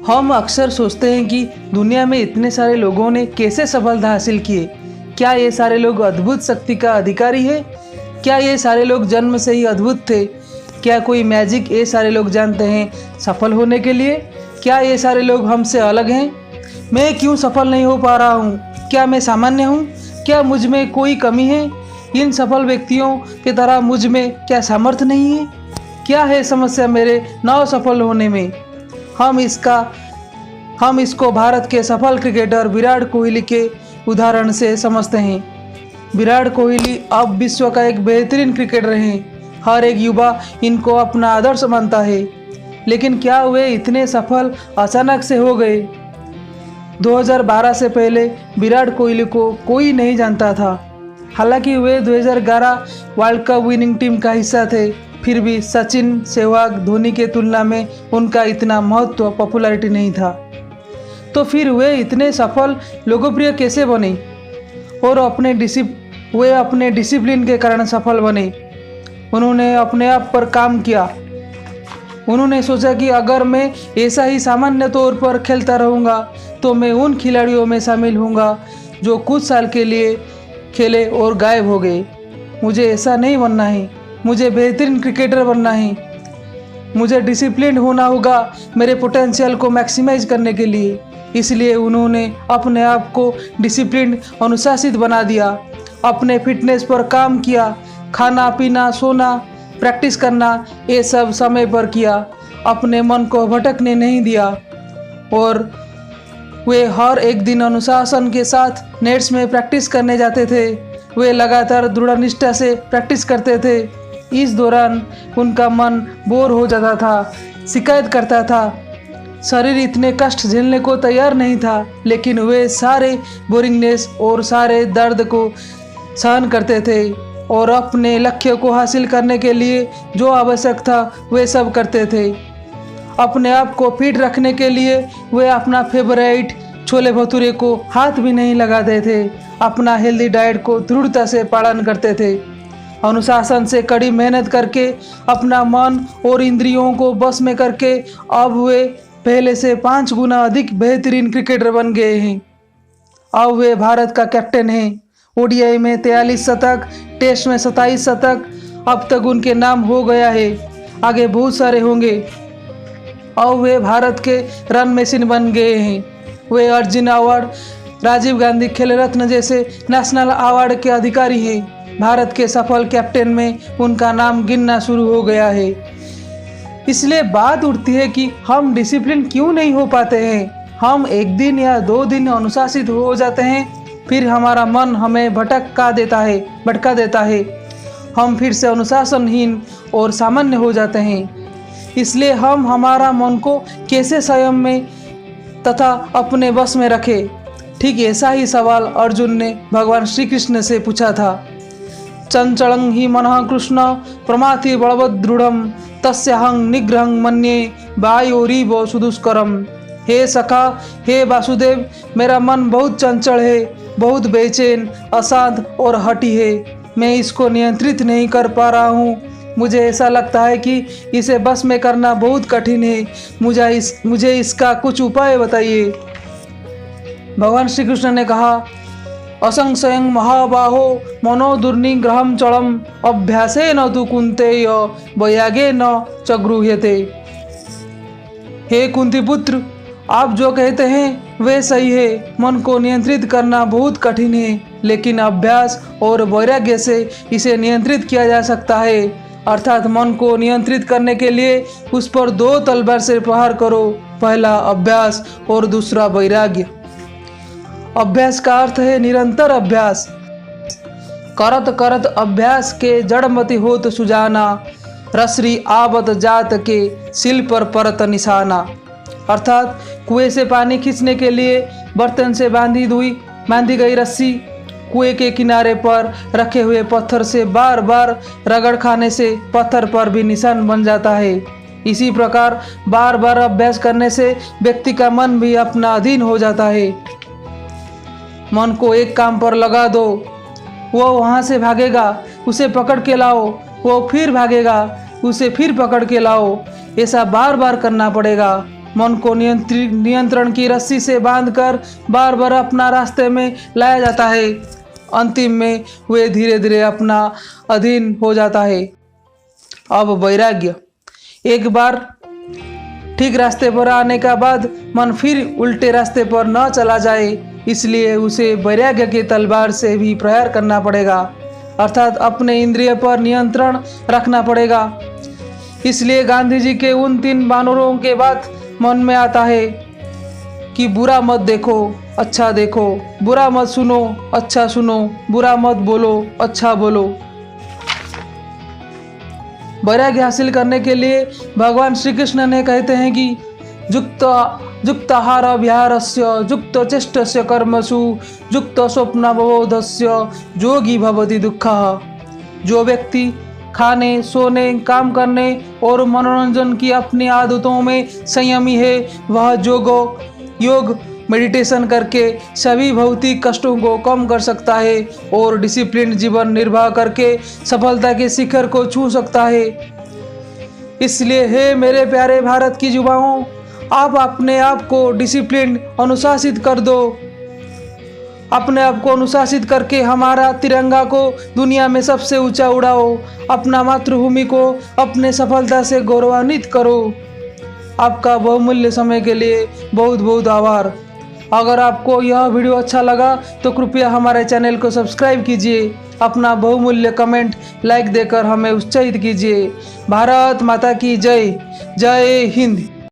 हम अक्सर सोचते हैं कि दुनिया में इतने सारे लोगों ने कैसे सफलता हासिल किए। क्या ये सारे लोग अद्भुत शक्ति का अधिकारी है? क्या ये सारे लोग जन्म से ही अद्भुत थे? क्या कोई मैजिक ये सारे लोग जानते हैं सफल होने के लिए? क्या ये सारे लोग हमसे अलग हैं? मैं क्यों सफल नहीं हो पा रहा हूँ? क्या मैं सामान्य हूँ? क्या मुझ में कोई कमी है? इन सफल व्यक्तियों की तरह मुझ में क्या सामर्थ्य नहीं है? क्या है समस्या मेरे न सफल होने में? हम इसको भारत के सफल क्रिकेटर विराट कोहली के उदाहरण से समझते हैं। विराट कोहली अब विश्व का एक बेहतरीन क्रिकेटर हैं। हर एक युवा इनको अपना आदर्श मानता है। लेकिन क्या वे इतने सफल अचानक से हो गए? 2012 से पहले विराट कोहली को कोई नहीं जानता था। हालांकि वे 2011 वर्ल्ड कप विनिंग टीम का हिस्सा थे, फिर भी सचिन, सहवाग, धोनी के तुलना में उनका इतना महत्व पॉपुलैरिटी नहीं था। तो फिर वे इतने सफल लोकप्रिय कैसे बने? और वे अपने डिसिप्लिन के कारण सफल बने। उन्होंने अपने आप पर काम किया। उन्होंने सोचा कि अगर मैं ऐसा ही सामान्य तौर पर खेलता रहूँगा तो मैं उन खिलाड़ियों में शामिल होऊंगा जो कुछ साल के लिए खेले और गायब हो गए। मुझे ऐसा नहीं बनना है। मुझे बेहतरीन क्रिकेटर बनना है। मुझे डिसिप्लिन होना होगा मेरे पोटेंशियल को मैक्सिमाइज करने के लिए। इसलिए उन्होंने अपने आप को डिसिप्लिन, अनुशासित बना दिया। अपने फिटनेस पर काम किया। खाना पीना, सोना, प्रैक्टिस करना, ये सब समय पर किया। अपने मन को भटकने नहीं दिया। और वे हर एक दिन अनुशासन के साथ नेट्स में प्रैक्टिस करने जाते थे। वे लगातार दृढ़ निष्ठा से प्रैक्टिस करते थे। इस दौरान उनका मन बोर हो जाता था, शिकायत करता था। शरीर इतने कष्ट झेलने को तैयार नहीं था, लेकिन वे सारे बोरिंगनेस और सारे दर्द को सहन करते थे और अपने लक्ष्य को हासिल करने के लिए जो आवश्यक था वे सब करते थे। अपने आप को फिट रखने के लिए वे अपना फेवरेट छोले भटूरे को हाथ भी नहीं लगाते थे। अपना हेल्दी डाइट को दृढ़ता से पालन करते थे। अनुशासन से कड़ी मेहनत करके अपना मन और इंद्रियों को बस में करके अब वे पहले से 5 गुना अधिक बेहतरीन क्रिकेटर बन गए हैं। अब वे भारत का कैप्टन हैं। ओडीआई में 43 शतक, टेस्ट में 27 शतक अब तक उनके नाम हो गया है। आगे बहुत सारे होंगे। अब वे भारत के रन मशीन बन गए हैं। वे अर्जुन अवार्ड, राजीव गांधी खेल रत्न जैसे नेशनल अवार्ड के अधिकारी हैं। भारत के सफल कैप्टन में उनका नाम गिनना शुरू हो गया है। इसलिए बात उठती है कि हम डिसिप्लिन क्यों नहीं हो पाते हैं। हम एक दिन या 2 दिन अनुशासित हो जाते हैं, फिर हमारा मन हमें भटका देता है। हम फिर से अनुशासनहीन और सामान्य हो जाते हैं। इसलिए हम हमारा मन को कैसे संयम में तथा अपने बस में रखें? ठीक ऐसा ही सवाल अर्जुन ने भगवान श्री कृष्ण से पूछा था। चंचलं हि मनः कृष्ण प्रमाथि बलवत् दृढ़ं तस्याहं निग्रहं मन्ये वायोरीव सुदुष्करम। हे सखा, हे वासुदेव, मेरा मन बहुत चंचल है, बहुत बेचैन, अशांत और हठी है। मैं इसको नियंत्रित नहीं कर पा रहा हूँ। मुझे ऐसा लगता है कि इसे बस में करना बहुत कठिन है। मुझे इसका कुछ उपाय बताइए। भगवान श्री कृष्ण ने कहा, असंशयं महाबाहो मनो दुर्निग्रहं चलम अभ्यासेन तु कुन्तेय वैराग्येन च गृह्यते। हे कुंती पुत्र, आप जो कहते हैं वे सही है। मन को नियंत्रित करना बहुत कठिन है, लेकिन अभ्यास और वैराग्य से इसे नियंत्रित किया जा सकता है। अर्थात मन को नियंत्रित करने के लिए उस पर 2 तलवार से प्रहार करो, पहला अभ्यास और दूसरा वैराग्य। अभ्यास का अर्थ है निरंतर अभ्यास। करत करत अभ्यास के जड़मति होत सुजाना, रसरी आवत जात के सिल पर परत निशाना। अर्थात कुएं से पानी खींचने के लिए बर्तन से बांधी गई रस्सी कुएं के किनारे पर रखे हुए पत्थर से बार बार रगड़ खाने से पत्थर पर भी निशान बन जाता है। इसी प्रकार बार बार अभ्यास करने से व्यक्ति का मन भी अपना अधीन हो जाता है। मन को एक काम पर लगा दो, वो वहाँ से भागेगा, उसे पकड़ के लाओ, वो फिर भागेगा, उसे फिर पकड़ के लाओ। ऐसा बार बार करना पड़ेगा। मन को नियंत्रण की रस्सी से बांधकर बार बार अपना रास्ते में लाया जाता है। अंतिम में वे धीरे धीरे अपना अधीन हो जाता है। अब वैराग्य। एक बार ठीक रास्ते पर आने का बाद मन फिर उल्टे रास्ते पर न चला जाए, इसलिए उसे वैराग्य की तलवार से भी प्रहार करना पड़ेगा, अर्थात अपने इंद्रिय पर नियंत्रण रखना पड़ेगा। इसलिए गांधी जी के उन 3 वानरों के बाद मन में आता है कि बुरा मत देखो, अच्छा देखो, बुरा मत सुनो, अच्छा सुनो, बुरा मत बोलो, अच्छा बोलो। वैराग्य हासिल करने के लिए भगवान श्री कृष्ण ने कहते हैं कि युक्ताहार विहारस्य युक्त चेष्टस्य कर्मसु युक्त स्वप्नबोधस्य योगी भवति दुःखः। जो व्यक्ति खाने, सोने, काम करने और मनोरंजन की अपनी आदतों में संयमी है, वह योग मेडिटेशन करके सभी भौतिक कष्टों को कम कर सकता है और डिसिप्लिन जीवन निर्वाह करके सफलता के शिखर को छू सकता है। इसलिए हे मेरे प्यारे भारत की युवाओं, आप अपने आप को डिसिप्लिन अनुशासित कर दो। अपने आप को अनुशासित करके हमारा तिरंगा को दुनिया में सबसे ऊंचा उड़ाओ। अपना मातृभूमि को अपने सफलता से गौरवान्वित करो। आपका बहुमूल्य समय के लिए बहुत बहुत आभार। अगर आपको यह वीडियो अच्छा लगा तो कृपया हमारे चैनल को सब्सक्राइब कीजिए। अपना बहुमूल्य कमेंट, लाइक देकर हमें उत्साहित कीजिए। भारत माता की जय। जय हिंद।